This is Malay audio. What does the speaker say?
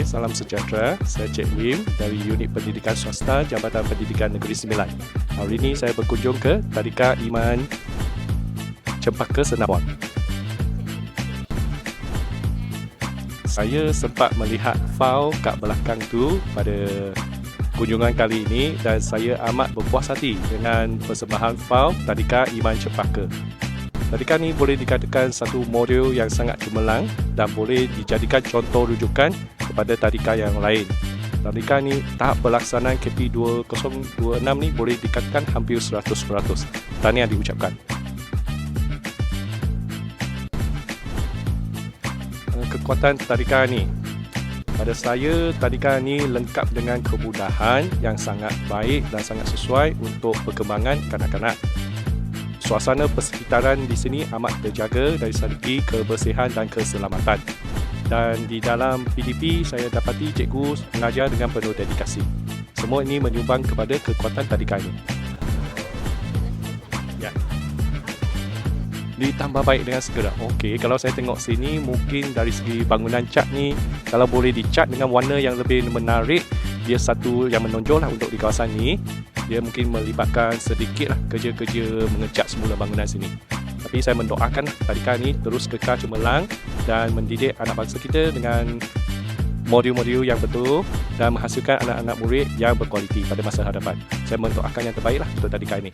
Okey, salam sejahtera. Saya Cik Lim dari Unit Pendidikan Swasta Jabatan Pendidikan Negeri Sembilan. Hari ini saya berkunjung ke Tadika Iman Cempaka Senawan. Saya sempat melihat faul kat belakang tu pada kunjungan kali ini dan saya amat berpuas hati dengan persembahan faul Tadika Iman Cempaka. Tadika ni boleh dikatakan satu model yang sangat cemerlang dan boleh dijadikan contoh rujukan kepada tadika yang lain. Tadika ni tahap pelaksanaan KP 2026 ni boleh dikatakan hampir 100%. Tahniah diucapkan. Kekuatan tadika ni, pada saya tadika ni lengkap dengan kemudahan yang sangat baik dan sangat sesuai untuk perkembangan kanak-kanak. Suasana persekitaran di sini amat terjaga dari segi kebersihan dan keselamatan. Dan di dalam PDP saya dapati cikgu mengajar dengan penuh dedikasi. Semua ini menyumbang kepada kekuatan tadika ini. Ya. Ditambah baik dengan segera. Okey, kalau saya tengok sini mungkin dari segi bangunan cat ni, kalau boleh dicat dengan warna yang lebih menarik, dia satu yang menonjol lah untuk di kawasan ni. Dia mungkin melibatkan sedikit lah kerja-kerja mengecat semula bangunan sini. Tapi saya mendoakan tadika ni terus kekal cemerlang dan mendidik anak bangsa kita dengan modul-modul yang betul dan menghasilkan anak-anak murid yang berkualiti pada masa hadapan. Saya mendoakan yang terbaik lah untuk tadika ini.